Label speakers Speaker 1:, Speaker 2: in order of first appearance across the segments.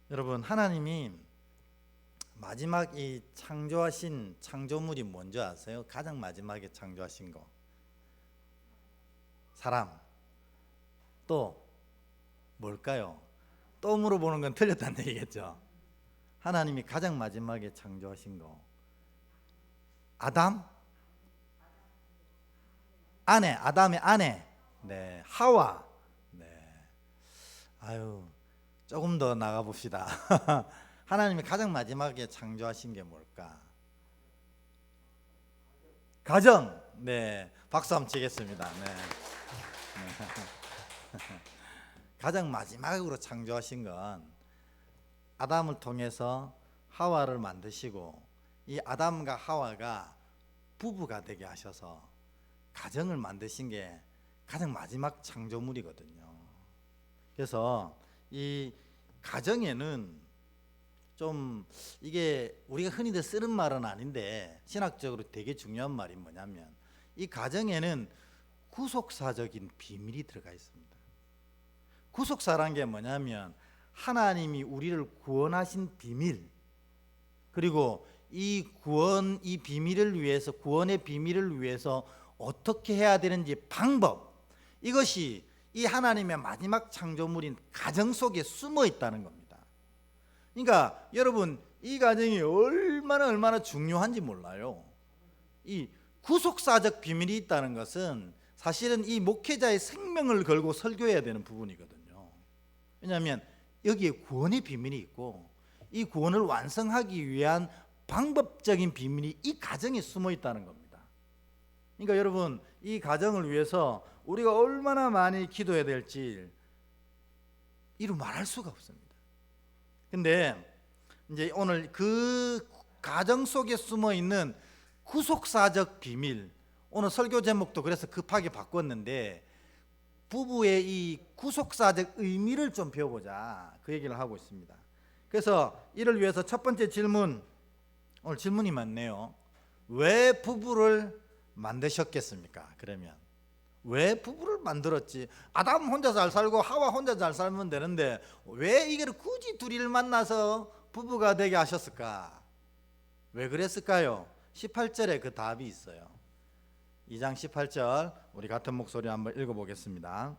Speaker 1: 여러분, 하나님이 마지막 이 창조하신 창조물이 뭔지 아세요? 가장 마지막에 창조하신 거 사람. 또 뭘까요? 또 물어보는 건 틀렸다는 얘기겠죠. 하나님이 가장 마지막에 창조하신 거 아담? 아내, 아담의 아내. 네, 하와. 네. 아유, 조금 더 나가 봅시다. 하나님이 가장 마지막에 창조하신 게 뭘까? 가정. 네, 박수 한번 치겠습니다. 네. 가장 마지막으로 창조하신 건 아담을 통해서 하와를 만드시고, 이 아담과 하와가 부부가 되게 하셔서 가정을 만드신 게 가장 마지막 창조물이거든요. 그래서 이 가정에는 좀, 이게 우리가 흔히들 쓰는 말은 아닌데 신학적으로 되게 중요한 말이 뭐냐면, 이 가정에는 구속사적인 비밀이 들어가 있습니다. 구속사란 게 뭐냐면 하나님이 우리를 구원하신 비밀, 그리고 이 구원, 이 비밀을 위해서, 구원의 비밀을 위해서 어떻게 해야 되는지 방법, 이것이 이 하나님의 마지막 창조물인 가정 속에 숨어 있다는 겁니다. 그러니까 여러분, 이 가정이 얼마나 중요한지 몰라요. 이 구속사적 비밀이 있다는 것은 사실은 이 목회자의 생명을 걸고 설교해야 되는 부분이거든요. 왜냐하면 여기에 구원의 비밀이 있고, 이 구원을 완성하기 위한 방법적인 비밀이 이 가정에 숨어 있다는 겁니다. 그러니까 여러분, 이 가정을 위해서 우리가 얼마나 많이 기도해야 될지 이루 말할 수가 없습니다. 근데 이제 오늘 그 가정 속에 숨어 있는 구속사적 비밀, 오늘 설교 제목도 그래서 급하게 바꿨는데 부부의 이 구속사적 의미를 좀 배워보자, 그 얘기를 하고 있습니다. 그래서 이를 위해서 첫 번째 질문, 오늘 질문이 많네요. 왜 부부를 만드셨겠습니까? 그러면 왜 부부를 만들었지? 아담 혼자 잘 살고 하와 혼자 잘 살면 되는데 왜 이걸 굳이 둘이를 만나서 부부가 되게 하셨을까? 왜 그랬을까요? 18절에 그 답이 있어요. 2장 18절 우리 같은 목소리 한번 읽어보겠습니다.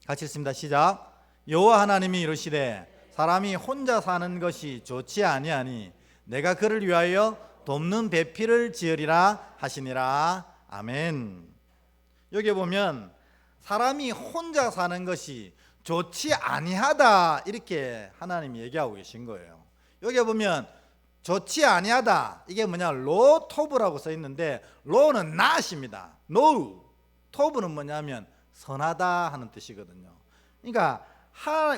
Speaker 1: 같이 읽습니다. 시작. 여호와 하나님이 이르시되 사람이 혼자 사는 것이 좋지 아니하니 내가 그를 위하여 돕는 배필을 지으리라 하시니라. 아멘. 여기 보면 사람이 혼자 사는 것이 좋지 아니하다, 이렇게 하나님이 얘기하고 계신 거예요. 여기 보면 좋지 아니하다, 이게 뭐냐, 로 토브라고 써 있는데 로는 not입니다. no. 토브는 뭐냐면 선하다 하는 뜻이거든요. 그러니까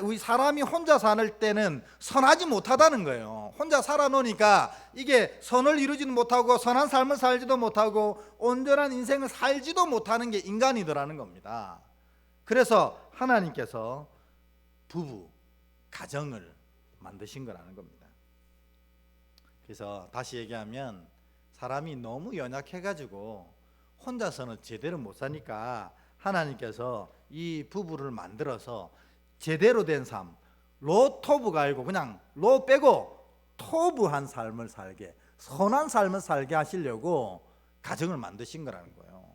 Speaker 1: 우리 사람이 혼자 살 때는 선하지 못하다는 거예요. 혼자 살아놓으니까 이게 선을 이루지는 못하고 선한 삶을 살지도 못하고 온전한 인생을 살지도 못하는 게 인간이더라는 겁니다. 그래서 하나님께서 부부, 가정을 만드신 거라는 겁니다. 그래서 다시 얘기하면 사람이 너무 연약해가지고 혼자서는 제대로 못 사니까 하나님께서 이 부부를 만들어서 제대로 된 삶, 로 토브가 아니고 그냥 로 빼고 토브한 삶을 살게, 선한 삶을 살게 하시려고 가정을 만드신 거라는 거예요.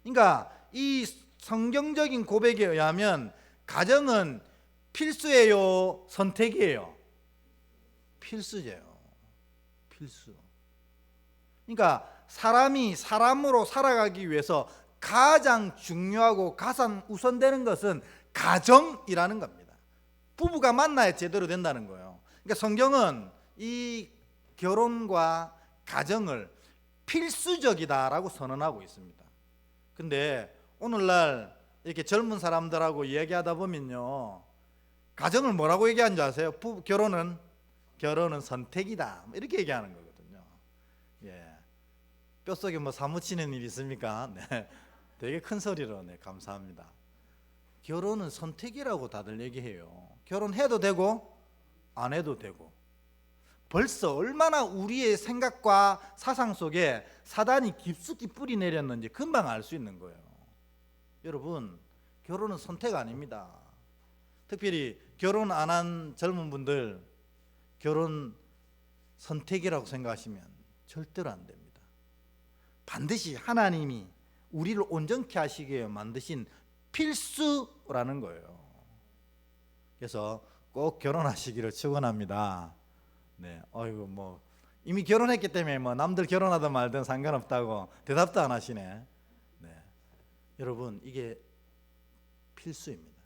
Speaker 1: 그러니까 이 성경적인 고백에 의하면 가정은 필수예요, 선택이에요? 필수예요. 필수. 그러니까 사람이 사람으로 살아가기 위해서 가장 중요하고 가장 우선되는 것은 가정이라는 겁니다. 부부가 만나야 제대로 된다는 거예요. 그러니까 성경은 이 결혼과 가정을 필수적이다라고 선언하고 있습니다. 근데 오늘날 이렇게 젊은 사람들하고 이야기하다 보면요, 가정을 뭐라고 얘기하는지 아세요? 결혼은 선택이다, 이렇게 얘기하는 거거든요. 예. 뼛속에 뭐 사무치는 일 있습니까? 네. 되게 큰 소리로, 네, 감사합니다. 결혼은 선택이라고 다들 얘기해요. 결혼해도 되고 안 해도 되고. 벌써 얼마나 우리의 생각과 사상 속에 사단이 깊숙이 뿌리 내렸는지 금방 알 수 있는 거예요. 여러분, 결혼은 선택 아닙니다. 특별히 결혼 안 한 젊은 분들 결혼 선택이라고 생각하시면 절대로 안 됩니다. 반드시 하나님이 우리를 온전케 하시기 위해 만드신 필수라는 거예요. 그래서 꼭 결혼하시기를 축원합니다. 네, 어이구 뭐 이미 결혼했기 때문에 뭐 남들 결혼하든 말든 상관없다고 대답도 안 하시네. 네, 여러분 이게 필수입니다.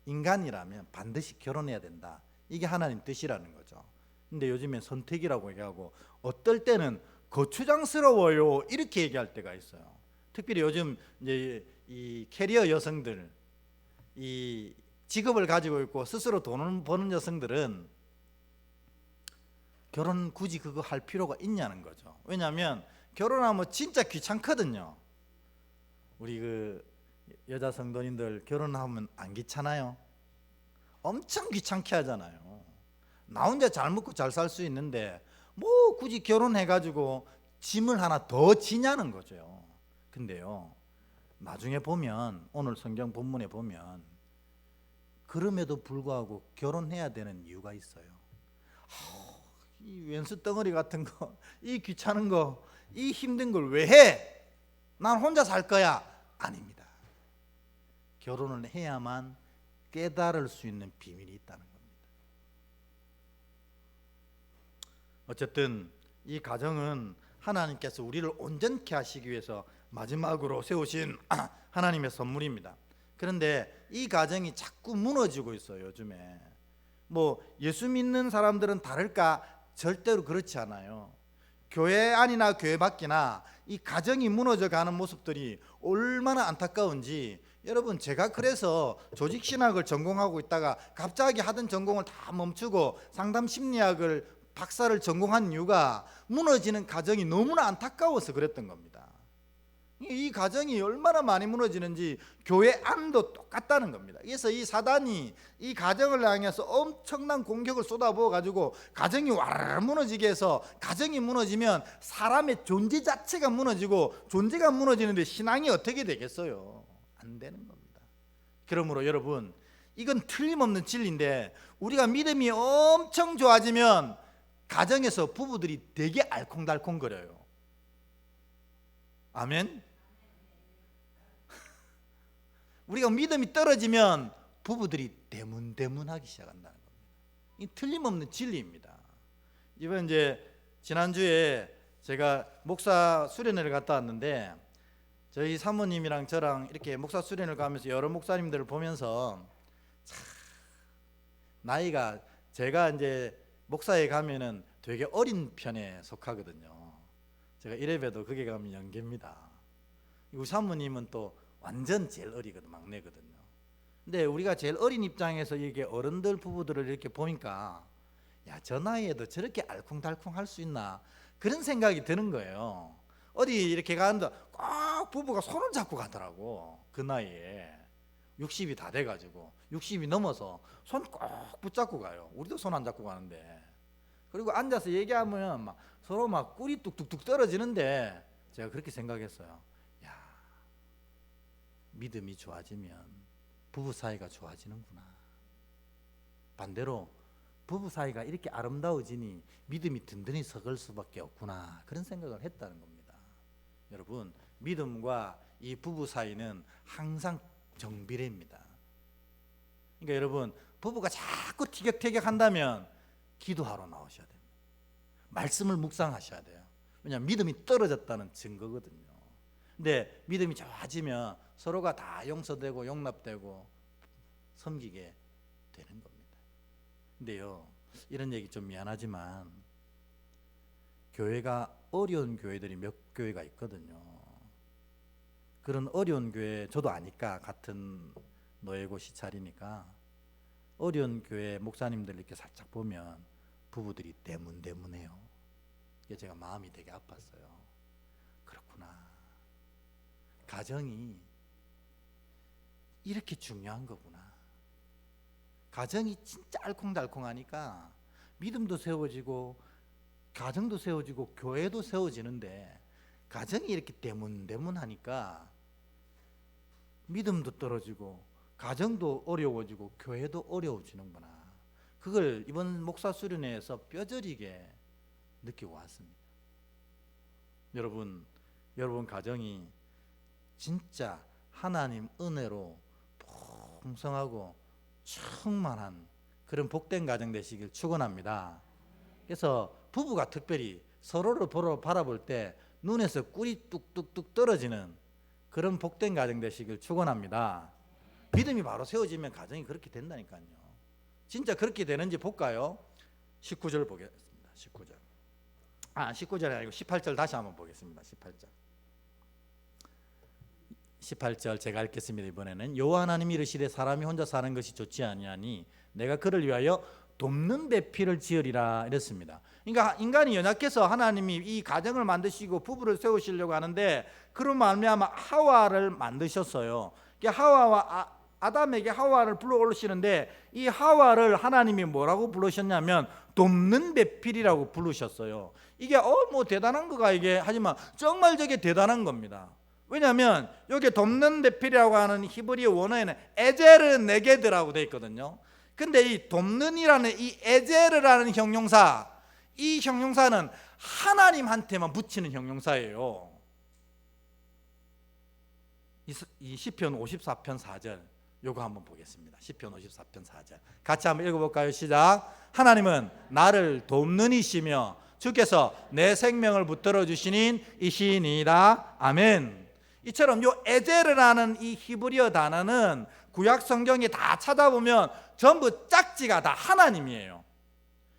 Speaker 1: 인간이라면 반드시 결혼해야 된다. 이게 하나님 뜻이라는 거죠. 근데 요즘엔 선택이라고 얘기하고 어떨 때는 거추장스러워요 이렇게 얘기할 때가 있어요. 특별히 요즘 이제 이 캐리어 여성들, 이 직업을 가지고 있고 스스로 돈을 버는 여성들은 결혼 굳이 그거 할 필요가 있냐는 거죠. 왜냐하면 결혼하면 진짜 귀찮거든요. 우리 그 여자 성도님들 결혼하면 안 귀찮아요? 엄청 귀찮게 하잖아요. 나 혼자 잘 먹고 잘 살 수 있는데 뭐 굳이 결혼해가지고 짐을 하나 더 지냐는 거죠. 근데요, 나중에 보면 오늘 성경 본문에 보면 그럼에도 불구하고 결혼해야 되는 이유가 있어요. 이 왼수 덩어리 같은 거, 이 귀찮은 거, 이 힘든 걸 왜 해? 난 혼자 살 거야. 아닙니다. 결혼을 해야만 깨달을 수 있는 비밀이 있다는 겁니다. 어쨌든 이 가정은 하나님께서 우리를 온전케 하시기 위해서 마지막으로 세우신 하나님의 선물입니다. 그런데 이 가정이 자꾸 무너지고 있어요. 요즘에 뭐 예수 믿는 사람들은 다를까? 절대로 그렇지 않아요. 교회 안이나 교회 밖이나 이 가정이 무너져가는 모습들이 얼마나 안타까운지, 여러분 제가 그래서 조직신학을 전공하고 있다가 갑자기 하던 전공을 다 멈추고 상담심리학을 박사를 전공한 이유가 무너지는 가정이 너무나 안타까워서 그랬던 겁니다. 이 가정이 얼마나 많이 무너지는지 교회 안도 똑같다는 겁니다. 그래서 이 사단이 이 가정을 향해서 엄청난 공격을 쏟아부어 가지고 가정이 와르르 무너지게 해서, 가정이 무너지면 사람의 존재 자체가 무너지고 존재가 무너지는데 신앙이 어떻게 되겠어요? 안 되는 겁니다. 그러므로 여러분, 이건 틀림없는 진리인데 우리가 믿음이 엄청 좋아지면 가정에서 부부들이 되게 알콩달콩거려요. 아멘. 우리가 믿음이 떨어지면 부부들이 대문대문하기 시작한다는 겁니다. 이 틀림없는 진리입니다. 이번 이제 지난주에 제가 목사 수련회를 갔다 왔는데 저희 사모님이랑 저랑 이렇게 목사 수련을 가면서 여러 목사님들을 보면서 참 나이가, 제가 이제 목사에 가면은 되게 어린 편에 속하거든요. 제가 이래봬도 그게 가면 연계입니다. 우리 사모님은 또 완전 제일 어리거든, 막내거든요. 근데 우리가 제일 어린 입장에서 이게 어른들 부부들을 이렇게 보니까 야, 저 나이에도 저렇게 알콩달콩 할 수 있나, 그런 생각이 드는 거예요. 어디 이렇게 가는데 꼭 부부가 손을 잡고 가더라고. 그 나이에 60이 다 돼가지고 60이 넘어서 손 꼭 붙잡고 가요. 우리도 손 안 잡고 가는데. 그리고 앉아서 얘기하면 막 서로 막 꿀이 뚝뚝뚝 떨어지는데 제가 그렇게 생각했어요. 야, 믿음이 좋아지면 부부 사이가 좋아지는구나. 반대로 부부 사이가 이렇게 아름다워지니 믿음이 든든히 서글 수밖에 없구나, 그런 생각을 했다는 겁니다. 여러분, 믿음과 이 부부 사이는 항상 정비례입니다. 그러니까 여러분, 부부가 자꾸 티격태격 한다면 기도하러 나오셔야 됩니다. 말씀을 묵상하셔야 돼요. 왜냐하면 믿음이 떨어졌다는 증거거든요. 근데 믿음이 좋아지면 서로가 다 용서되고 용납되고 섬기게 되는 겁니다. 근데요, 이런 얘기 좀 미안하지만 교회가 어려운 교회들이 몇 교회가 있거든요. 그런 어려운 교회 저도 아니까, 같은 노예고 시찰이니까 어려운 교회 목사님들 이렇게 살짝 보면 부부들이 대문대문해요. 그게 제가 마음이 되게 아팠어요. 그렇구나, 가정이 이렇게 중요한 거구나. 가정이 진짜 알콩달콩하니까 믿음도 세워지고 가정도 세워지고 교회도 세워지는데, 가정이 이렇게 대문대문하니까 믿음도 떨어지고 가정도 어려워지고 교회도 어려워지는구나. 그걸 이번 목사 수련회에서 뼈저리게 느끼고 왔습니다. 여러분 가정이 진짜 하나님 은혜로 풍성하고 충만한 그런 복된 가정 되시길 축원합니다. 그래서 부부가 특별히 서로를 바라볼 때 눈에서 꿀이 뚝뚝뚝 떨어지는 그런 복된 가정 되시길 축원합니다. 믿음이 바로 세워지면 가정이 그렇게 된다니까요. 진짜 그렇게 되는지 볼까요? 19절 보겠습니다. 19절이 아니고 18절 다시 한번 보겠습니다. 18절 제가 읽겠습니다. 이번에는 여호와 하나님이 이르시되 사람이 혼자 사는 것이 좋지 아니하니 내가 그를 위하여 돕는 배필을 지으리라 이랬습니다. 그러니까 인간이 연약해서 하나님이 이 가정을 만드시고 부부를 세우시려고 하는데 그런 말미암아 하와를 만드셨어요. 아담에게 하와를 불러 올리시는데 이 하와를 하나님이 뭐라고 부르셨냐면 돕는 배필이라고 부르셨어요. 이게 뭐 대단한 거가 이게 하지만 정말 저게 대단한 겁니다. 왜냐하면 여기 돕는 배필이라고 하는 히브리 원어에는 에제르 네게드라고 되어 있거든요. 근데 이 돕는이라는 이 에제르라는 형용사, 이 형용사는 하나님한테만 붙이는 형용사예요. 이 시편 54편 4절 요거 한번 보겠습니다. 시편 54편 4절 같이 한번 읽어볼까요? 시작. 하나님은 나를 돕는 이시며 주께서 내 생명을 붙들어 주시는 이시니이다. 아멘. 이처럼 요 에제르라는 이 히브리어 단어는 구약 성경에 다 찾아보면 전부 짝지가 다 하나님이에요.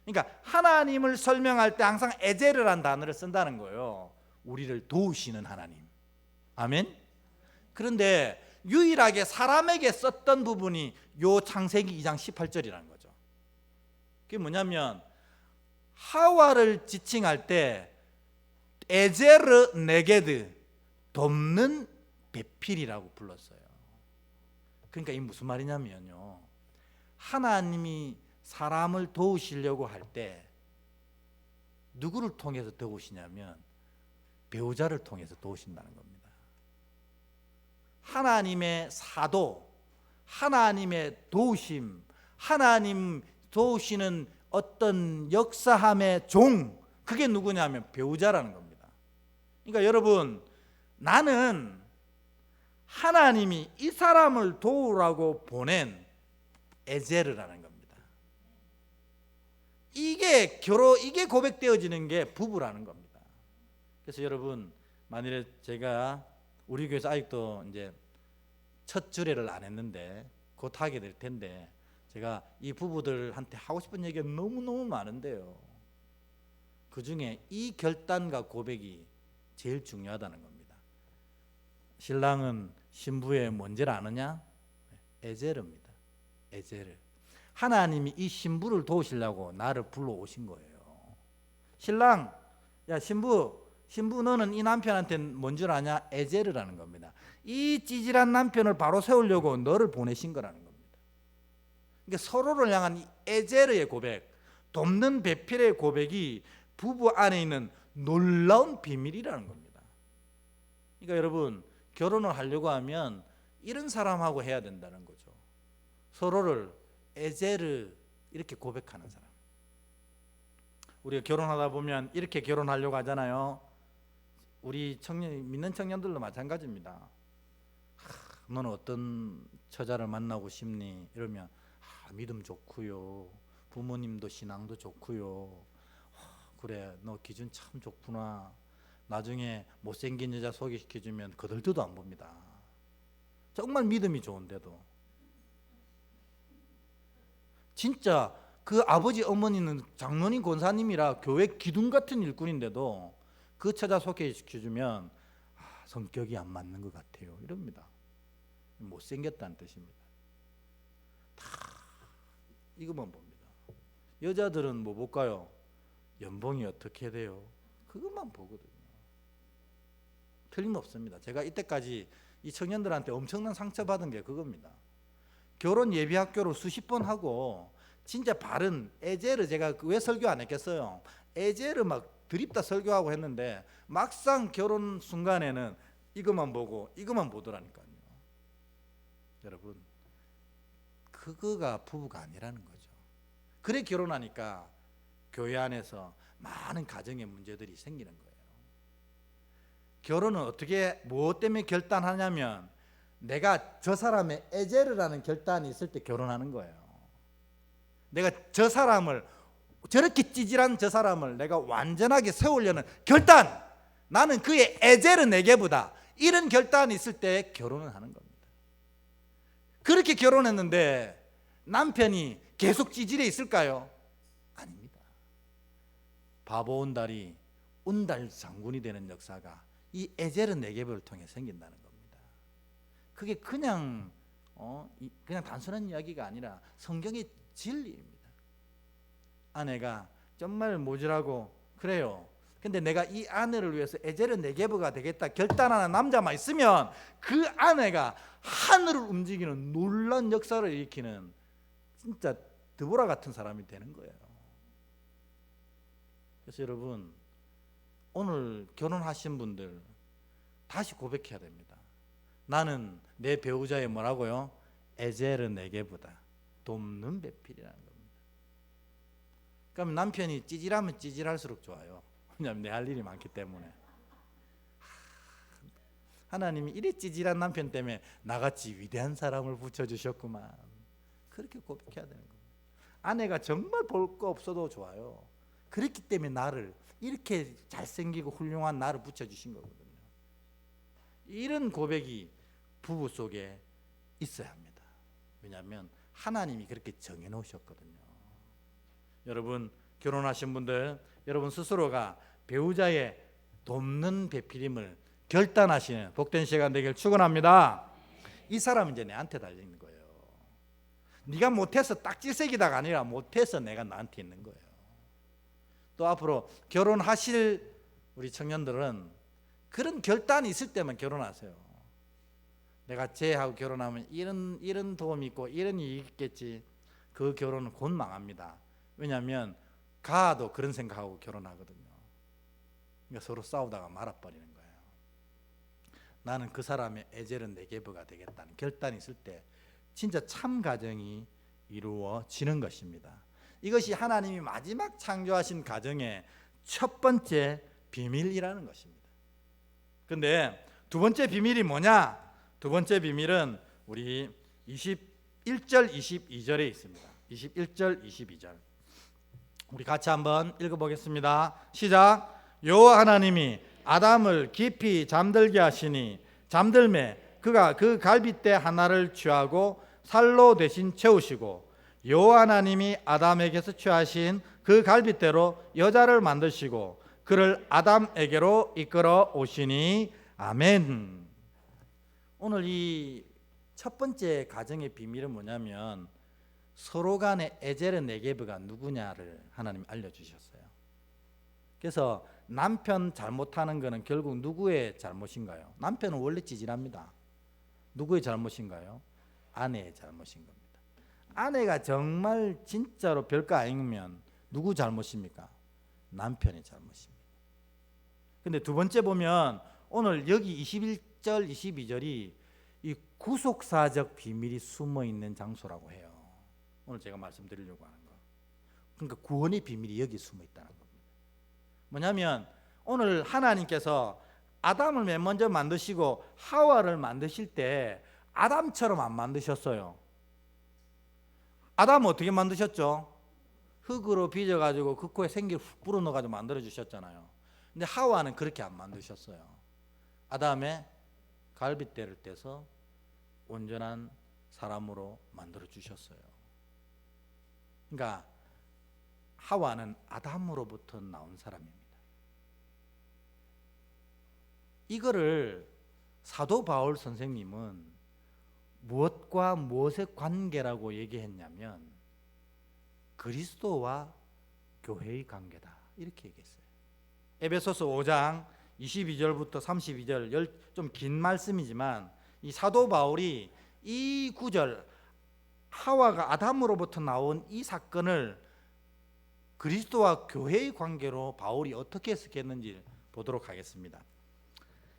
Speaker 1: 그러니까 하나님을 설명할 때 항상 에제르라는 단어를 쓴다는 거예요. 우리를 도우시는 하나님. 아멘. 그런데 유일하게 사람에게 썼던 부분이 요 창세기 2장 18절이라는 거죠. 그게 뭐냐면 하와를 지칭할 때 에제르 네게드 돕는 배필이라고 불렀어요. 그러니까 이 무슨 말이냐면요, 하나님이 사람을 도우시려고 할 때 누구를 통해서 도우시냐면 배우자를 통해서 도우신다는 겁니다. 하나님의 사도, 하나님의 도우심, 하나님 도우시는 어떤 역사함의 종, 그게 누구냐면 배우자라는 겁니다. 그러니까 여러분, 나는 하나님이 이 사람을 도우라고 보낸 에제르라는 겁니다. 이게 고백되어지는 게 부부라는 겁니다. 그래서 여러분, 만일에 제가 우리 교회에서 아직도 이제 첫 주례를 안 했는데 곧 하게 될 텐데, 제가 이 부부들한테 하고 싶은 얘기가 너무너무 많은데요, 그 중에 이 결단과 고백이 제일 중요하다는 겁니다. 신랑은 신부의 뭔지를 아느냐? 에제르입니다. 에제르. 하나님이 이 신부를 도우시려고 나를 불러오신 거예요. 신랑, 야 신부 너는 이 남편한테 뭔 줄 아냐? 에제르라는 겁니다. 이 찌질한 남편을 바로 세우려고 너를 보내신 거라는 겁니다. 그러니까 서로를 향한 이 에제르의 고백, 돕는 배필의 고백이 부부 안에 있는 놀라운 비밀이라는 겁니다. 그러니까 여러분, 결혼을 하려고 하면 이런 사람하고 해야 된다는 거죠. 서로를 에제르 이렇게 고백하는 사람. 우리가 결혼하다 보면 이렇게 결혼하려고 하잖아요. 우리 믿는 청년들도 마찬가지입니다. 너는 어떤 처자를 만나고 싶니? 이러면 믿음 좋고요, 부모님도 신앙도 좋고요, 그래 너 기준 참 좋구나, 나중에 못생긴 여자 소개시켜주면 거들떠도 안 봅니다. 정말 믿음이 좋은데도. 진짜 그 아버지 어머니는 장로님 권사님이라 교회 기둥 같은 일꾼인데도 그 처자 소개시켜주면 성격이 안 맞는 것 같아요 이럽니다. 못생겼다는 뜻입니다. 다 이것만 봅니다. 여자들은 뭐 볼까요? 연봉이 어떻게 돼요? 그것만 보거든요. 틀림없습니다. 제가 이때까지 이 청년들한테 엄청난 상처받은 게 그겁니다. 결혼 예비학교를 수십 번 하고 진짜 바른 에제르, 제가 왜 설교 안 했겠어요? 에제르 막 드립다 설교하고 했는데 막상 결혼 순간에는 이것만 보고 이것만 보더라니까요. 여러분, 그거가 부부가 아니라는 거죠. 그래 결혼하니까 교회 안에서 많은 가정의 문제들이 생기는 거예요. 결혼은 어떻게 무엇 때문에 결단하냐면 내가 저 사람의 에제르라는 결단이 있을 때 결혼하는 거예요. 내가 저 사람을 저렇게 찌질한 저 사람을 내가 완전하게 세우려는 결단, 나는 그의 에제르 내게보다 이런 결단이 있을 때 결혼을 하는 겁니다. 그렇게 결혼했는데 남편이 계속 찌질해 있을까요? 아닙니다. 바보 온달이 온달 장군이 되는 역사가 이 에제르 네게브를 통해 생긴다는 겁니다. 그게 그냥 단순한 이야기가 아니라 성경의 진리입니다. 아내가 정말 모질하고 그래요. 근데 내가 이 아내를 위해서 에제르 네게브가 되겠다 결단하는 남자만 있으면 그 아내가 하늘을 움직이는 놀라운 역사를 일으키는 진짜 드보라 같은 사람이 되는 거예요. 그래서 여러분, 오늘 결혼하신 분들 다시 고백해야 됩니다. 나는 내 배우자의 뭐라고요? 에제르 네게보다 돕는 배필이라는 겁니다. 그럼 남편이 찌질하면 찌질할수록 좋아요. 왜냐하면 내 할 일이 많기 때문에. 하나님이 이래 찌질한 남편 때문에 나같이 위대한 사람을 붙여주셨구만. 그렇게 고백해야 되는 겁니다. 아내가 정말 볼 거 없어도 좋아요. 그렇기 때문에 나를 이렇게 잘생기고 훌륭한 나를 붙여주신 거거든요. 이런 고백이 부부 속에 있어야 합니다. 왜냐하면 하나님이 그렇게 정해놓으셨거든요. 여러분 결혼하신 분들, 여러분 스스로가 배우자의 돕는 배필임을 결단하시는 복된 시간 되길 축원합니다. 이 사람은 이제 내한테 달리는 거예요. 네가 못해서 딱지색이다가 아니라 못해서 내가 나한테 있는 거예요. 또 앞으로 결혼하실 우리 청년들은 그런 결단이 있을 때만 결혼하세요. 내가 쟤하고 결혼하면 이런 도움이 있고 이런 이익이 있겠지. 그 결혼은 곧 망합니다. 왜냐하면 가도 그런 생각하고 결혼하거든요. 그러니까 서로 싸우다가 말아버리는 거예요. 나는 그 사람의 에제르 네게브가 되겠다는 결단이 있을 때 진짜 참 가정이 이루어지는 것입니다. 이것이 하나님이 마지막 창조하신 가정의 첫 번째 비밀이라는 것입니다. 그런데 두 번째 비밀이 뭐냐? 두 번째 비밀은 우리 21절 22절에 있습니다. 21절 22절 우리 같이 한번 읽어보겠습니다. 시작. 여호와 하나님이 아담을 깊이 잠들게 하시니 잠들매 그가 그 갈빗대 하나를 취하고 살로 대신 채우시고 여호와 하나님이 아담에게서 취하신 그 갈빗대로 여자를 만드시고 그를 아담에게로 이끌어 오시니 아멘. 오늘 이 첫 번째 가정의 비밀은 뭐냐면 서로 간의 에제르 네게브가 누구냐를 하나님 알려주셨어요. 그래서 남편 잘못하는 것은 결국 누구의 잘못인가요? 남편은 원래 찌질합니다. 누구의 잘못인가요? 아내의 잘못인 겁니다. 아내가 정말 진짜로 별거 아니면 누구 잘못입니까? 남편의 잘못입니다. 근데 두 번째 보면 오늘 여기 21절 22절이 이 구속사적 비밀이 숨어있는 장소라고 해요. 오늘 제가 말씀드리려고 하는 거. 그러니까 구원의 비밀이 여기 숨어있다는 겁니다. 뭐냐면 오늘 하나님께서 아담을 맨 먼저 만드시고 하와를 만드실 때 아담처럼 안 만드셨어요. 아담은 어떻게 만드셨죠? 흙으로 빚어가지고 그 코에 생기를 훅 불어넣어가지고 만들어주셨잖아요. 근데 하와는 그렇게 안 만드셨어요. 아담의 갈빗대를 떼서 온전한 사람으로 만들어주셨어요. 그러니까 하와는 아담으로부터 나온 사람입니다. 이거를 사도 바울 선생님은 무엇과 무엇의 관계라고 얘기했냐면 그리스도와 교회의 관계다 이렇게 얘기했어요. 에베소서 5장 22절부터 32절 좀 긴 말씀이지만 이 사도 바울이 이 구절 하와가 아담으로부터 나온 이 사건을 그리스도와 교회의 관계로 바울이 어떻게 해석했는지 보도록 하겠습니다.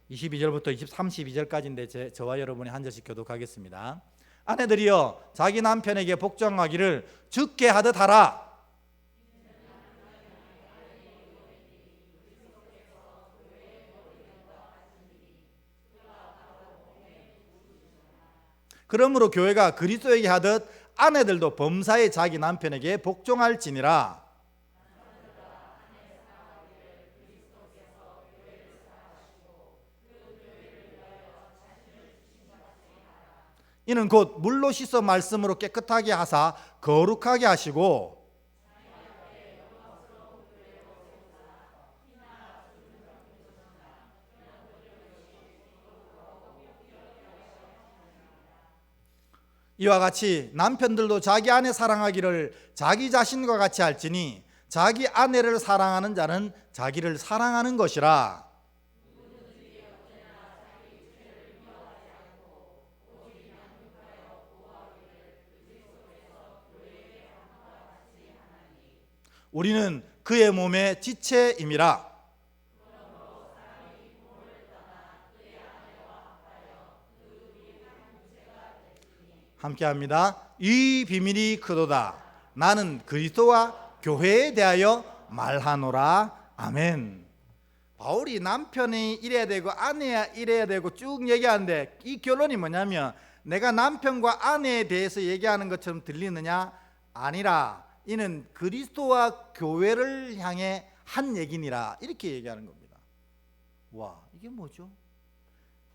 Speaker 1: 22절부터 32절까지인데 저와 여러분이 한 절씩 교독하겠습니다. 아내들이여 자기 남편에게 복종하기를 주께 하듯 하라. 그러므로 교회가 그리스도에게 하듯 아내들도 범사에 자기 남편에게 복종할지니라. 이는 곧 물로 씻어 말씀으로 깨끗하게 하사 거룩하게 하시고 이와 같이 남편들도 자기 아내 사랑하기를 자기 자신과 같이 할지니 자기 아내를 사랑하는 자는 자기를 사랑하는 것이라. 우리는 그의 몸의 지체임이라. 함께합니다. 이 비밀이 크도다. 나는 그리스도와 교회에 대하여 말하노라. 아멘. 바울이 남편이 이래야 되고 아내야 이래야 되고 쭉 얘기하는데 이 결론이 뭐냐면 내가 남편과 아내에 대해서 얘기하는 것처럼 들리느냐? 아니라 이는 그리스도와 교회를 향해 한 얘기니라. 이렇게 얘기하는 겁니다. 와, 이게 뭐죠?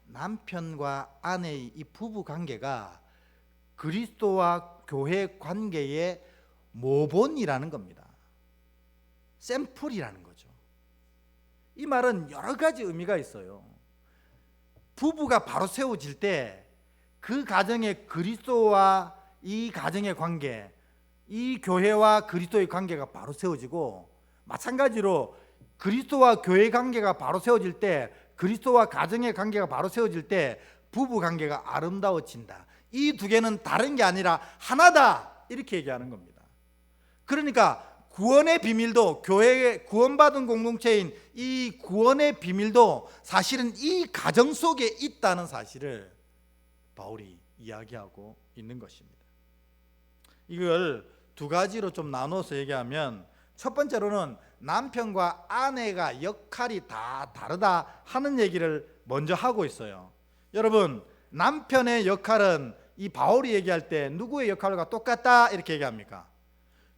Speaker 1: 남편과 아내의 이 부부 관계가 그리스도와 교회 관계의 모본이라는 겁니다. 샘플이라는 거죠. 이 말은 여러 가지 의미가 있어요. 부부가 바로 세워질 때 그 가정의 그리스도와 이 가정의 관계, 이 교회와 그리스도의 관계가 바로 세워지고, 마찬가지로 그리스도와 교회 관계가 바로 세워질 때, 그리스도와 가정의 관계가 바로 세워질 때 부부 관계가 아름다워진다. 이 두 개는 다른 게 아니라 하나다, 이렇게 얘기하는 겁니다. 그러니까 구원의 비밀도, 교회에 구원받은 공동체인 이 구원의 비밀도 사실은 이 가정 속에 있다는 사실을 바울이 이야기하고 있는 것입니다. 이걸 두 가지로 좀 나눠서 얘기하면, 첫 번째로는 남편과 아내가 역할이 다 다르다 하는 얘기를 먼저 하고 있어요. 여러분, 남편의 역할은 이 바울이 얘기할 때 누구의 역할과 똑같다 이렇게 얘기합니까?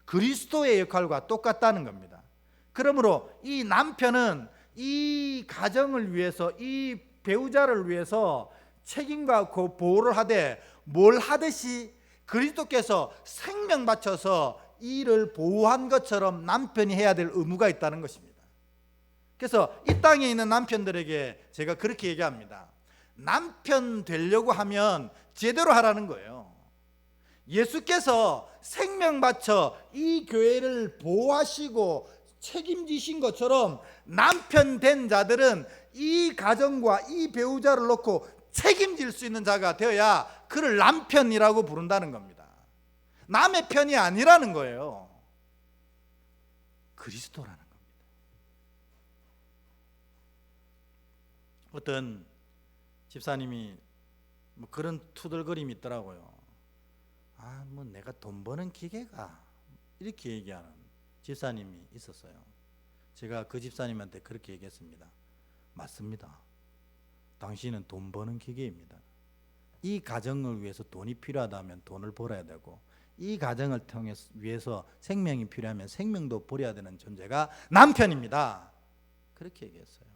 Speaker 1: 그리스도의 역할과 똑같다는 겁니다. 그러므로 이 남편은 이 가정을 위해서, 이 배우자를 위해서 책임과 보호를 하되, 뭘 하듯이 그리스도께서 생명 바쳐서 이를 보호한 것처럼 남편이 해야 될 의무가 있다는 것입니다. 그래서 이 땅에 있는 남편들에게 제가 그렇게 얘기합니다. 남편 되려고 하면 제대로 하라는 거예요. 예수께서 생명 바쳐 이 교회를 보호하시고 책임지신 것처럼 남편 된 자들은 이 가정과 이 배우자를 놓고 책임질 수 있는 자가 되어야 그를 남편이라고 부른다는 겁니다. 남의 편이 아니라는 거예요. 그리스도라는 겁니다. 어떤 집사님이 뭐 그런 투덜거림이 있더라고요. 뭐 내가 돈 버는 기계가, 이렇게 얘기하는 집사님이 있었어요. 제가 그 집사님한테 그렇게 얘기했습니다. 맞습니다. 당신은 돈 버는 기계입니다. 이 가정을 위해서 돈이 필요하다면 돈을 벌어야 되고, 이 가정을 통해서 위해서 생명이 필요하면 생명도 버려야 되는 존재가 남편입니다. 그렇게 얘기했어요.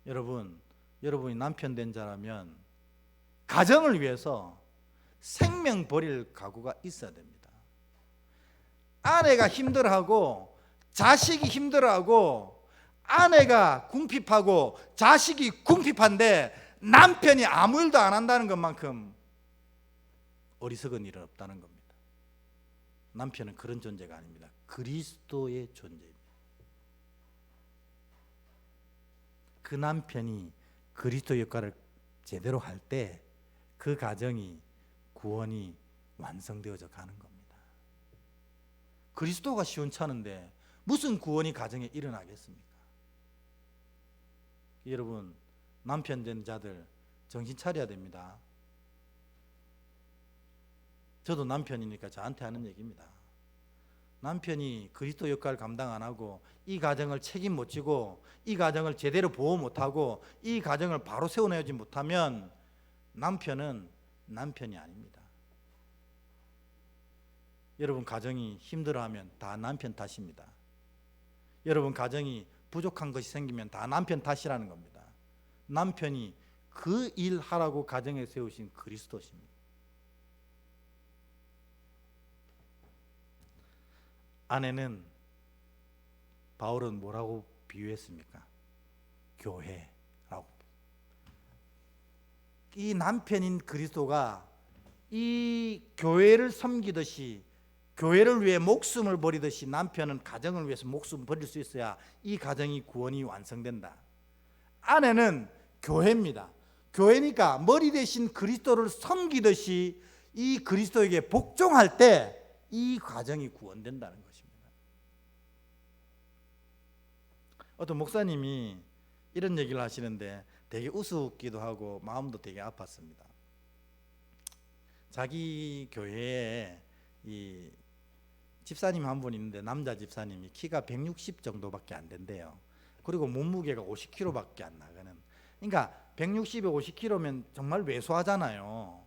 Speaker 1: 여러분이 남편 된 자라면 가정을 위해서 생명 버릴 각오가 있어야 됩니다. 아내가 힘들어하고 자식이 힘들어하고 아내가 궁핍하고 자식이 궁핍한데 남편이 아무 일도 안 한다는 것만큼 어리석은 일은 없다는 겁니다. 남편은 그런 존재가 아닙니다. 그리스도의 존재입니다. 그 남편이 그리스도 역할을 제대로 할 때 그 가정이, 구원이 완성되어져 가는 겁니다. 그리스도가 시원찮은데 무슨 구원이 가정에 일어나겠습니까? 여러분, 남편 된 자들 정신 차려야 됩니다. 저도 남편이니까 저한테 하는 얘기입니다. 남편이 그리스도 역할을 감당 안 하고 이 가정을 책임 못 지고 이 가정을 제대로 보호 못하고 이 가정을 바로 세워내지 못하면 남편은 남편이 아닙니다. 여러분 가정이 힘들어하면 다 남편 탓입니다. 여러분 가정이 부족한 것이 생기면 다 남편 탓이라는 겁니다. 남편이 그 일 하라고 가정에 세우신 그리스도십니다. 아내는 바울은 뭐라고 비유했습니까? 교회라고. 이 남편인 그리스도가 이 교회를 섬기듯이 교회를 위해 목숨을 버리듯이 남편은 가정을 위해서 목숨을 버릴 수 있어야 이 가정이 구원이 완성된다. 아내는 교회입니다. 교회니까 머리 대신 그리스도를 섬기듯이 이 그리스도에게 복종할 때 이 가정이 구원된다는 것입니다. 어떤 목사님이 이런 얘기를 하시는데 되게 우습기도 하고 마음도 되게 아팠습니다. 자기 교회에 이 집사님 한 분 있는데 남자 집사님이 키가 160 정도밖에 안 된대요. 그리고 몸무게가 50kg밖에 안 나가는. 그러니까 160에 50kg면 정말 왜소하잖아요.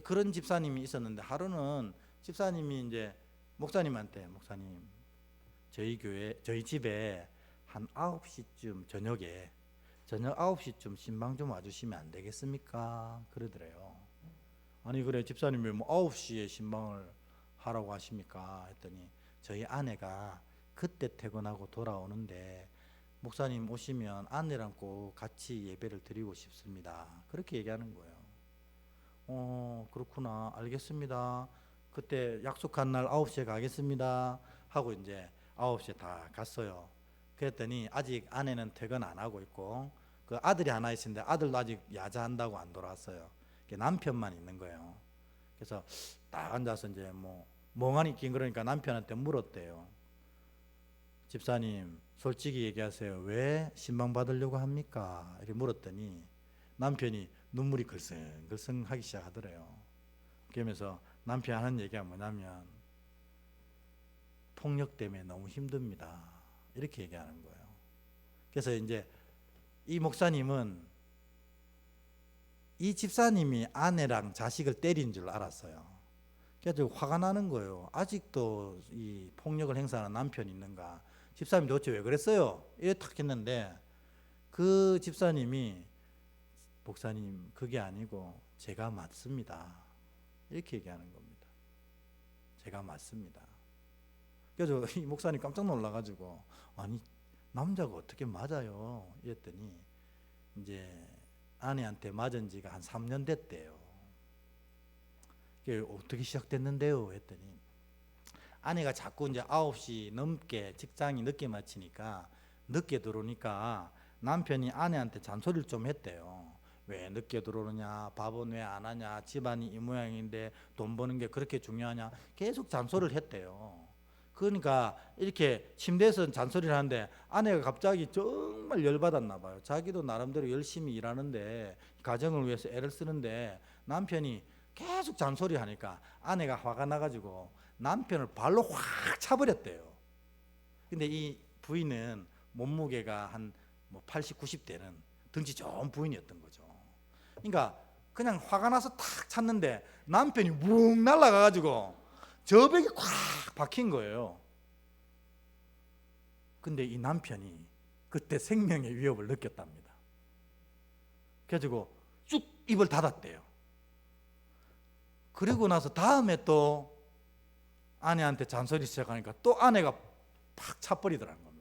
Speaker 1: 그런 집사님이 있었는데 하루는 집사님이 이제 목사님한테 목사님 저희 집에 한 9시쯤 저녁 9시쯤 신방 좀 와주시면 안 되겠습니까? 그러더래요. 아니 그래 집사님이 뭐 9시에 신방을 하라고 하십니까? 했더니 저희 아내가 그때 퇴근하고 돌아오는데 목사님 오시면 아내랑 꼭 같이 예배를 드리고 싶습니다. 그렇게 얘기하는 거예요. 그렇구나 알겠습니다. 그때 약속한 날 9시에 가겠습니다 하고 이제 9시에 다 갔어요. 그랬더니 아직 아내는 퇴근 안 하고 있고 그 아들이 하나 있는데 아들도 아직 야자한다고 안 돌아왔어요. 남편만 있는 거예요. 그래서 딱 앉아서 이제 뭐 멍하니 낀 그러니까 남편한테 물었대요. 집사님 솔직히 얘기하세요. 왜 신방 받으려고 합니까? 이렇게 물었더니 남편이 눈물이 글썽글썽 하기 시작하더래요. 그러면서 남편이 하는 얘기가 뭐냐면 폭력 때문에 너무 힘듭니다. 이렇게 얘기하는 거예요. 그래서 이제 이 목사님은 이 집사님이 아내랑 자식을 때린 줄 알았어요. 그래서 화가 나는 거예요. 아직도 이 폭력을 행사하는 남편이 있는가? 집사님 도대체 왜 그랬어요? 이래 탁 했는데 그 집사님이 목사님 그게 아니고 제가 맞습니다. 이렇게 얘기하는 겁니다. 제가 맞습니다. 그래서 이 목사님 깜짝 놀라가지고 아니 남자가 어떻게 맞아요? 이랬더니 이제 아내한테 맞은 지가 한 3년 됐대요. 어떻게 시작됐는데요? 했더니 아내가 자꾸 이제 9시 넘게 직장이 늦게 마치니까 늦게 들어오니까 남편이 아내한테 잔소리를 좀 했대요. 왜 늦게 들어오느냐, 밥은 왜 안 하냐, 집안이 이 모양인데 돈 버는 게 그렇게 중요하냐, 계속 잔소리를 했대요. 그러니까 이렇게 침대에서 잔소리를 하는데 아내가 갑자기 정말 열받았나 봐요. 자기도 나름대로 열심히 일하는데 가정을 위해서 애를 쓰는데 남편이 계속 잔소리 하니까 아내가 화가 나가지고 남편을 발로 확 차버렸대요. 근데 이 부인은 몸무게가 한 뭐 80, 90대는 덩치 좋은 부인이었던 거죠. 그러니까 그냥 화가 나서 탁 찼는데 남편이 뭉 날아가가지고 저 벽에 콱 박힌 거예요. 근데 이 남편이 그때 생명의 위협을 느꼈답니다. 그래가지고 쭉 입을 닫았대요. 그리고 나서 다음에 또 아내한테 잔소리 시작하니까 또 아내가 팍 차버리더라는 겁니다.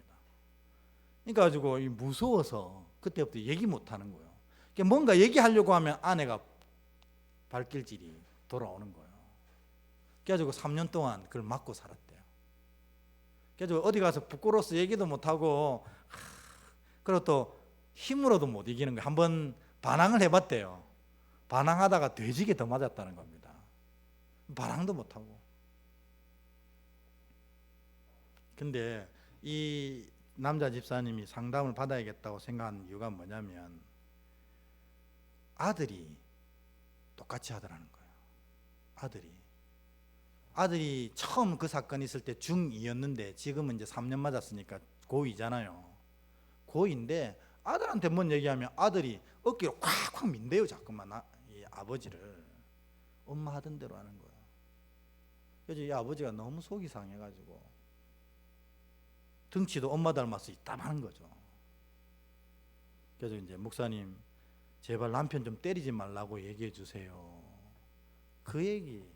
Speaker 1: 그러니까 가지고 무서워서 그때부터 얘기 못 하는 거예요. 그러니까 뭔가 얘기하려고 하면 아내가 발길질이 돌아오는 거예요. 그래가지고 3년 동안 그걸 맞고 살았대요. 그래서 어디 가서 부끄러워서 얘기도 못하고 그리고 또 힘으로도 못 이기는 거예요. 한번 반항을 해봤대요. 반항하다가 돼지게 더 맞았다는 겁니다. 반항도 못하고. 근데 이 남자 집사님이 상담을 받아야겠다고 생각한 이유가 뭐냐면 아들이 똑같이 하더라는 거예요. 아들이 아들이 처음 그 사건이 있을 때 중2였는데 지금은 이제 3년 맞았으니까 고2잖아요. 고2인데 아들한테 뭔 얘기하면 아들이 어깨로 콱콱 민대요. 자꾸만 이 아버지를. 엄마 하던 대로 하는 거야. 그래서 이 아버지가 너무 속이 상해가지고 덩치도 엄마 닮아서 이따만한 거죠. 그래서 이제 목사님 제발 남편 좀 때리지 말라고 얘기해 주세요. 그 얘기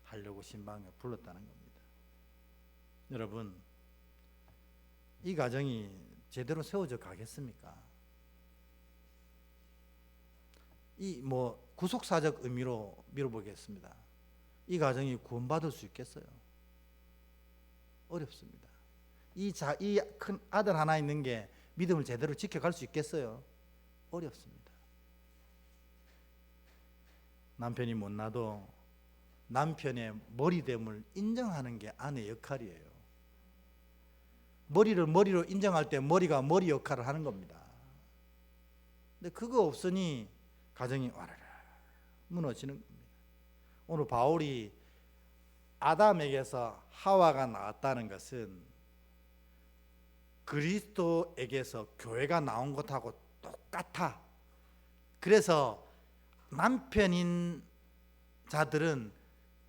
Speaker 1: 하려고 신방에 불렀다는 겁니다. 여러분, 이 가정이 제대로 세워져 가겠습니까? 이 구속사적 의미로 밀어보겠습니다. 이 가정이 구원받을 수 있겠어요? 어렵습니다. 이 큰 아들 하나 있는 게 믿음을 제대로 지켜갈 수 있겠어요? 어렵습니다. 남편이 못나도 남편의 머리됨을 인정하는 게 아내 역할이에요. 머리를 머리로 인정할 때 머리가 머리 역할을 하는 겁니다. 근데 그거 없으니 가정이 와라라 무너지는 겁니다. 오늘 바울이 아담에게서 하와가 나왔다는 것은 그리스도에게서 교회가 나온 것하고 똑같아. 그래서 남편인 자들은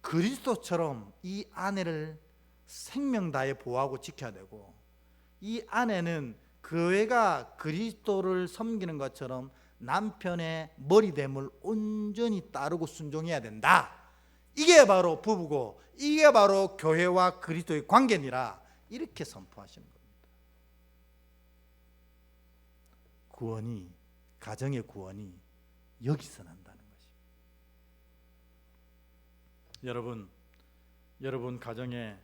Speaker 1: 그리스도처럼 이 아내를 생명 다해 보호하고 지켜야 되고, 이 아내는 교회가 그리스도를 섬기는 것처럼 남편의 머리됨을 온전히 따르고 순종해야 된다. 이게 바로 부부고 이게 바로 교회와 그리스도의 관계니라 이렇게 선포하시는 겁니다. 구원이, 가정의 구원이 여기서 난다는 것입니다. 여러분 가정에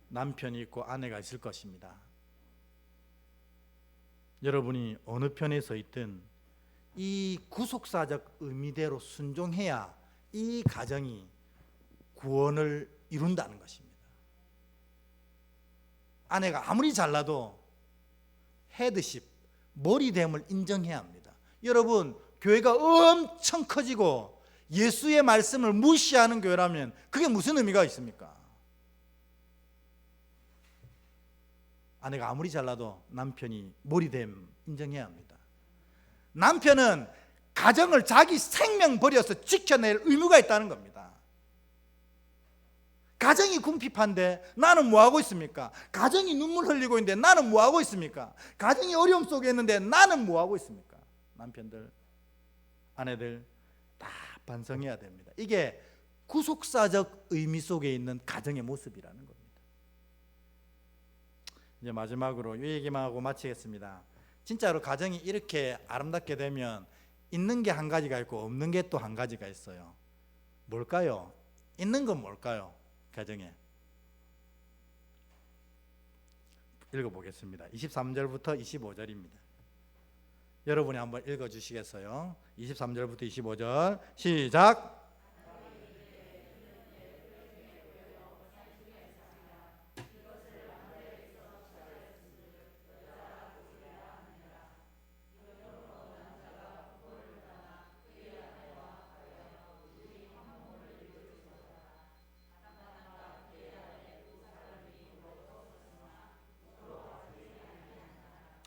Speaker 1: 남편이 있고 아내가 있을 것입니다. 여러분이 어느 편에 서 있든 이 구속사적 의미대로 순종해야 이 가정이 구원을 이룬다는 것입니다. 아내가 아무리 잘나도 헤드십, 머리됨을 인정해야 합니다. 여러분, 교회가 엄청 커지고 예수의 말씀을 무시하는 교회라면 그게 무슨 의미가 있습니까? 아내가 아무리 잘나도 남편이 머리됨 인정해야 합니다. 남편은 가정을 자기 생명 버려서 지켜낼 의무가 있다는 겁니다. 가정이 궁핍한데 나는 뭐하고 있습니까? 가정이 눈물 흘리고 있는데 나는 뭐하고 있습니까? 가정이 어려움 속에 있는데 나는 뭐하고 있습니까? 남편들, 아내들 다 반성해야 됩니다. 이게 구속사적 의미 속에 있는 가정의 모습이라는 겁니다. 이제 마지막으로 이 얘기만 하고 마치겠습니다. 진짜로 가정이 이렇게 아름답게 되면 있는 게 한 가지가 있고 없는 게 또 한 가지가 있어요. 뭘까요? 있는 건 뭘까요? 가정에 읽어보겠습니다. 23절부터 25절입니다. 여러분이 한번 읽어주시겠어요? 23절부터 25절 시작.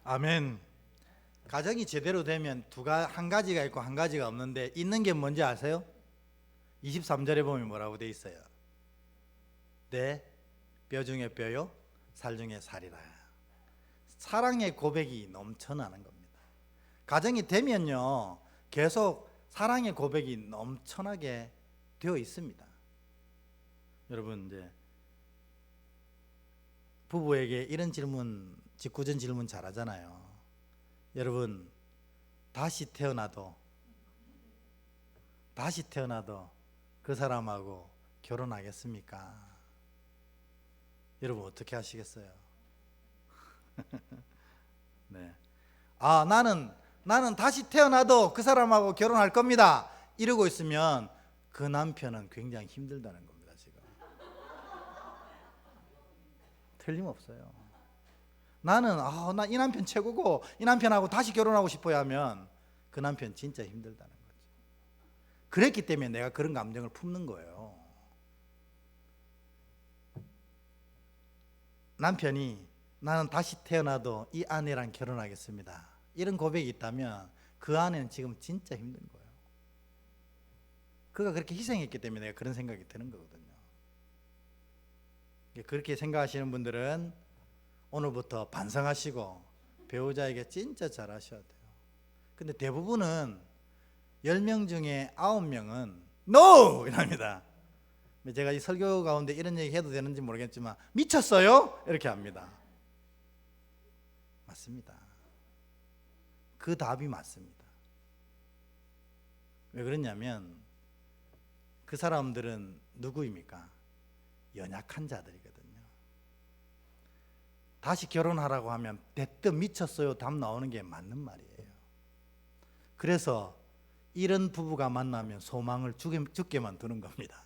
Speaker 1: 아멘. 가정이 제대로 되면 한 가지가 있고 한 가지가 없는데 있는 게 뭔지 아세요? 23절에 보면 뭐라고 돼 있어요? 내 뼈 중에 뼈요 살 중에 살이라. 사랑의 고백이 넘쳐나는 겁니다. 가정이 되면요 계속 사랑의 고백이 넘쳐나게 되어 있습니다. 여러분, 이제 부부에게 이런 질문, 직구전 질문 잘하잖아요. 여러분, 다시 태어나도 그 사람하고 결혼하겠습니까? 여러분 어떻게 하시겠어요? 네. 나는 다시 태어나도 그 사람하고 결혼할 겁니다. 이러고 있으면 그 남편은 굉장히 힘들다는 겁니다. 지금 틀림없어요. 나는 나 이 남편 최고고 이 남편하고 다시 결혼하고 싶어야 하면 그 남편 진짜 힘들다는 거죠. 그랬기 때문에 내가 그런 감정을 품는 거예요. 남편이 나는 다시 태어나도 이 아내랑 결혼하겠습니다, 이런 고백이 있다면 그 아내는 지금 진짜 힘든 거예요. 그가 그렇게 희생했기 때문에 내가 그런 생각이 드는 거거든요. 그렇게 생각하시는 분들은 오늘부터 반성하시고 배우자에게 진짜 잘하셔야 돼요. 근데 대부분은 10명 중에 9명은 NO! 이랍니다. 제가 이 설교 가운데 이런 얘기 해도 되는지 모르겠지만 미쳤어요? 이렇게 합니다. 맞습니다. 그 답이 맞습니다. 왜 그러냐면 그 사람들은 누구입니까? 연약한 자들이거든요. 다시 결혼하라고 하면 대뜸 미쳤어요 답 나오는 게 맞는 말이에요. 그래서 이런 부부가 만나면 소망을 죽게만 두는 겁니다.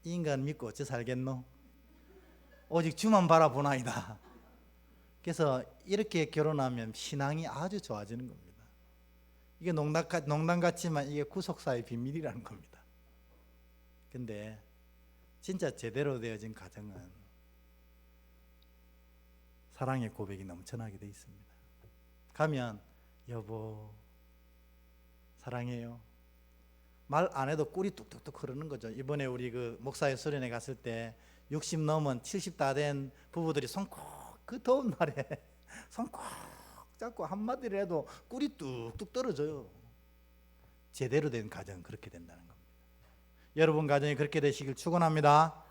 Speaker 1: 이 인간 믿고 어찌 살겠노? 오직 주만 바라보나이다. 그래서 이렇게 결혼하면 신앙이 아주 좋아지는 겁니다. 이게 농담 같지만 이게 구속사의 비밀이라는 겁니다. 근데 진짜 제대로 되어진 가정은 사랑의 고백이 넘쳐나게 돼 있습니다. 가면 여보 사랑해요 말 안 해도 꿀이 뚝뚝뚝 흐르는 거죠. 이번에 우리 그 목사의 수련회 갔을 때 60 넘은 70 다 된 부부들이 그 더운 날에 손 꼭 잡고 한마디를 해도 꿀이 뚝뚝 떨어져요. 제대로 된 가정은 그렇게 된다는 겁니다. 여러분 가정이 그렇게 되시길 축원합니다.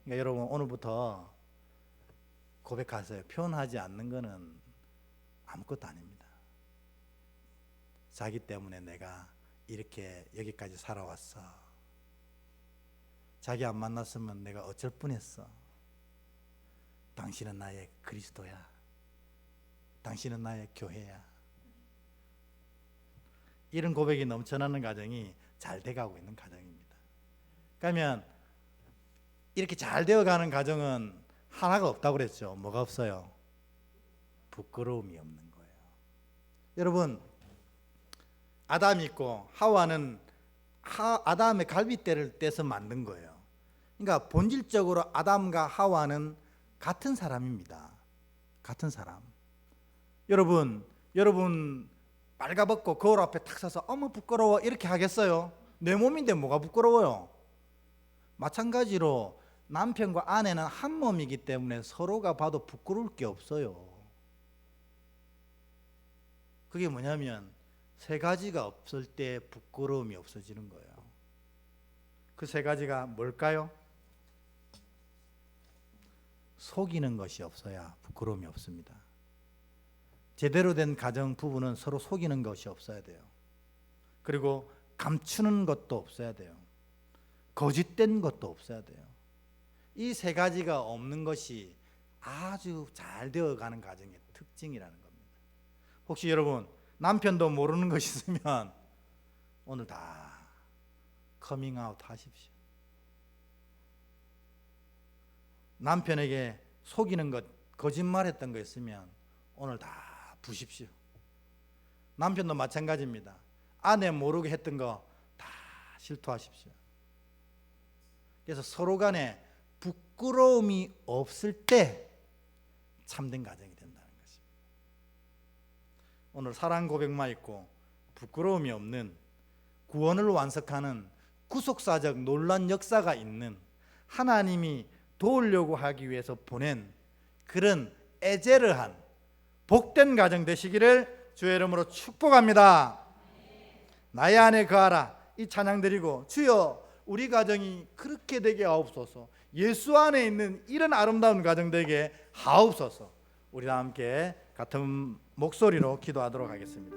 Speaker 1: 그러니까 여러분 오늘부터 고백하세요. 표현하지 않는 것은 아무것도 아닙니다. 자기 때문에 내가 이렇게 여기까지 살아왔어. 자기 안 만났으면 내가 어쩔 뻔했어. 당신은 나의 그리스도야. 당신은 나의 교회야. 이런 고백이 넘쳐나는 가정이 잘 돼가고 있는 가정입니다. 그러면 이렇게 잘 되어가는 가정은 하나가 없다고 그랬죠. 뭐가 없어요? 부끄러움이 없는 거예요. 여러분 아담이 있고 하와는 아담의 갈빗대를 떼서 만든 거예요. 그러니까 본질적으로 아담과 하와는 같은 사람입니다. 같은 사람. 여러분 빨가벗고 거울 앞에 탁 서서 어머 부끄러워 이렇게 하겠어요? 내 몸인데 뭐가 부끄러워요? 마찬가지로 남편과 아내는 한 몸이기 때문에 서로가 봐도 부끄러울 게 없어요. 그게 뭐냐면 세 가지가 없을 때 부끄러움이 없어지는 거예요. 그 세 가지가 뭘까요? 속이는 것이 없어야 부끄러움이 없습니다. 제대로 된 가정 부부는 서로 속이는 것이 없어야 돼요. 그리고 감추는 것도 없어야 돼요. 거짓된 것도 없어야 돼요. 이 세 가지가 없는 것이 아주 잘 되어가는 가정의 특징이라는 겁니다. 혹시 여러분 남편도 모르는 것이 있으면 오늘 다 커밍아웃 하십시오. 남편에게 속이는 것, 거짓말했던 거 있으면 오늘 다 부십시오. 남편도 마찬가지입니다. 아내 모르게 했던 거 다 실토하십시오. 그래서 서로 간에 부끄러움이 없을 때 참된 가정이 된다는 것입니다. 오늘 사랑 고백만 있고 부끄러움이 없는 구원을 완성하는 구속사적 놀란 역사가 있는 하나님이 도우려고 하기 위해서 보낸 그런 에제르한 복된 가정 되시기를 주의 이름으로 축복합니다. 나의 안에 거하라 이 찬양 드리고 주여 우리 가정이 그렇게 되게 하옵소서. 예수 안에 있는 이런 아름다운 가정 되게 하옵소서. 우리 다 함께 같은 목소리로 기도하도록 하겠습니다.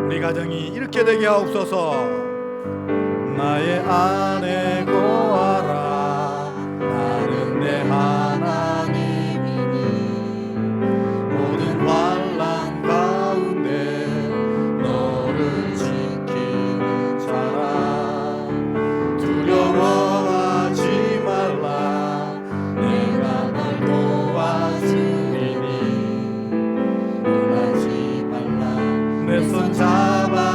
Speaker 1: 우리 가정이 이렇게 되게 하옵소서. 나의 안에 거하라 나는 내 하나님이니 모든 환난 가운데 너를 지키는 자라 두려워하지 말라 내가 널 도와주리니 놀라지 말라 내 손 잡아주리라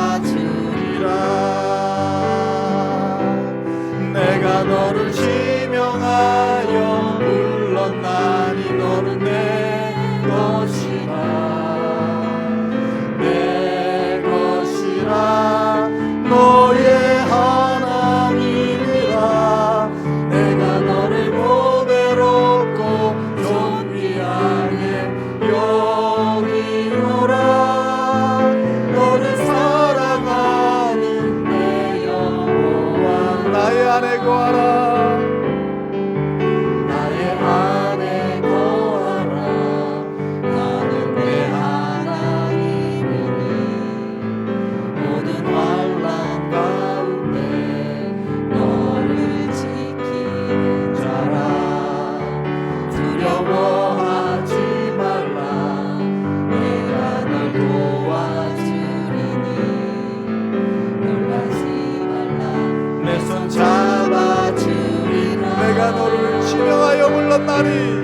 Speaker 2: 지명하여 불렀나니